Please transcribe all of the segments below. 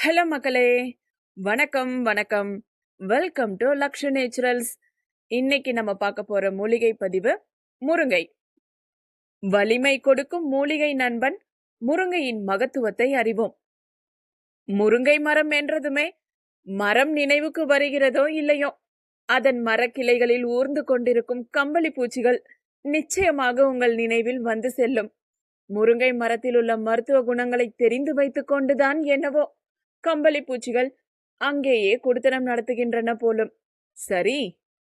Hello மக்களே, வணக்கம் வணக்கம். Welcome to Laksha naturals. இன்னைக்கு நம்ம பார்க்க போற மூலிகை பதிவு முருங்கை. வலிமை கொடுக்கும் மூலிகை நண்பன் முருங்கையின் மகத்துவத்தை அறிவோம். முருங்கை மரம் என்றதுமே மரம் நினைவுக்கு வருகிறதோ இல்லையோ, அதன் மரக்கிளைகளில் ஊர்ந்து கொண்டிருக்கும் கம்பளி பூச்சிகள் நிச்சயமாக உங்கள் நினைவில் வந்து செல்லும். முருங்கை மரத்தில் உள்ள மருத்துவ குணங்களை தெரிந்து வைத்துக் கொண்டுதான் என்னவோ கம்பளி பூச்சிகள் அங்கேயே குடித்தனம் நடத்துகின்றன போலும். சரி,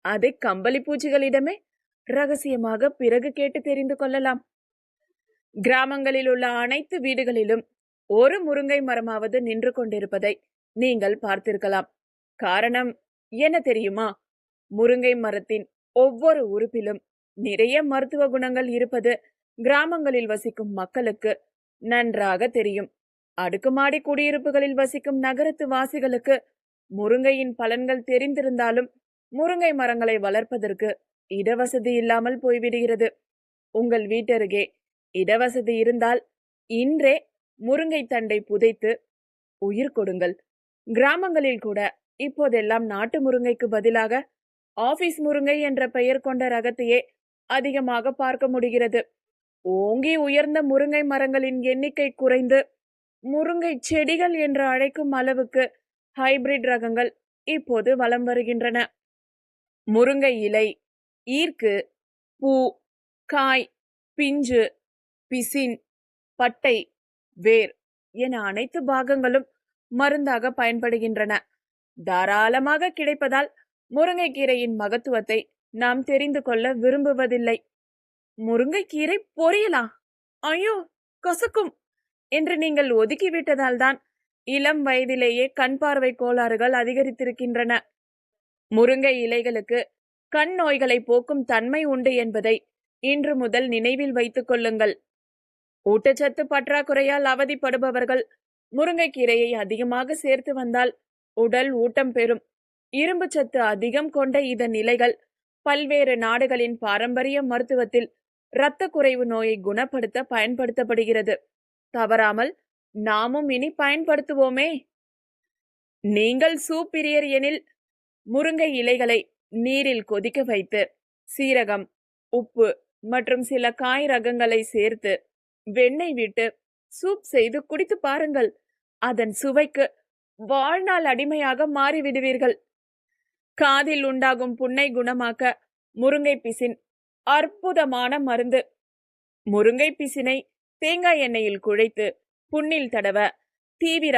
அதை கம்பளி பூச்சிகளிடமே ரகசியமாக பிறகு கேட்டு தெரிந்து கொள்ளலாம். கிராமங்களில் உள்ள அனைத்து வீடுகளிலும் ஒரு முருங்கை மரமாவது நின்று கொண்டிருப்பதை நீங்கள் பார்த்திருக்கலாம். காரணம் என்ன தெரியுமா? முருங்கை மரத்தின் ஒவ்வொரு உறுப்பிலும் நிறைய மருத்துவ குணங்கள் இருப்பது கிராமங்களில் வசிக்கும் மக்களுக்கு நன்றாக தெரியும். அடுக்குமாடி குடியிருப்புகளில் வசிக்கும் நகரத்து வாசிகளுக்கு முருங்கையின் பலன்கள் தெரிந்திருந்தாலும் முருங்கை மரங்களை வளர்ப்பதற்கு இடவசதி இல்லாமல் போய்விடுகிறது. உங்கள் வீட்டருகே இடவசதி இருந்தால் இன்றே முருங்கை தண்டை புதைத்து உயிர் கொடுங்கள். கிராமங்களில் கூட இப்போதெல்லாம் நாட்டு முருங்கைக்கு பதிலாக ஆபீஸ் முருங்கை என்ற பெயர் கொண்ட ரகத்தையே அதிகமாக பார்க்க முடிகிறது. ஓங்கி உயர்ந்த முருங்கை மரங்களின் எண்ணிக்கை குறைந்து முருங்கை செடிகள் என்று அழைக்கும் அளவுக்கு ஹைபிரிட் ரகங்கள் இப்போது வலம் வருகின்றன. முருங்கை இலை, ஈர்க்கு, பூ, காய், பிஞ்சு, பிசின், பட்டை, வேர் என அனைத்து பாகங்களும் மருந்தாக பயன்படுகின்றன. தாராளமாக கிடைப்பதால் முருங்கைக்கீரையின் மகத்துவத்தை நாம் தெரிந்து கொள்ள விரும்புவதில்லை. முருங்கைக்கீரை பொரியலா? ஐயோ, கசக்கும் என்று நீங்கள் ஒதுக்கிவிட்டதால் தான் இளம் வயதிலேயே கண் பார்வை கோளாறுகள் அதிகரித்திருக்கின்றன. முருங்கை இலைகளுக்கு கண் நோய்களை போக்கும் தன்மை உண்டு என்பதை இன்று முதல் நினைவில் வைத்துக் கொள்ளுங்கள். ஊட்டச்சத்து பற்றாக்குறையால் அவதிப்படுபவர்கள் முருங்கைக்கீரையை அதிகமாக சேர்த்து வந்தால் உடல் ஊட்டம் பெறும். இரும்பு சத்து அதிகம் கொண்ட இதன் இலைகள் பல்வேறு நாடுகளின் பாரம்பரிய மருத்துவத்தில் இரத்த குறைவு நோயை குணப்படுத்த பயன்படுத்தப்படுகிறது. தவறாமல் நாமும் இனி பயன்படுத்துவோமே. நீங்கள் சூப் பிரியர் எனில் முருங்கை இலைகளை நீரில் கொதிக்க வைத்து சீரகம், உப்பு மற்றும் சில காய் ரகங்களை சேர்த்து வெண்ணெய் விட்டு சூப் செய்து குடித்து பாருங்கள். அதன் சுவைக்கு வாழ்நாள் அடிமையாக மாறிவிடுவீர்கள். காதில் உண்டாகும் புண்ணை குணமாக்க முருங்கை பிசின் அற்புதமான மருந்து. முருங்கை பிசினை தேங்காய் எண்ணெயில் குழைத்து புண்ணில் தடவ தீவிர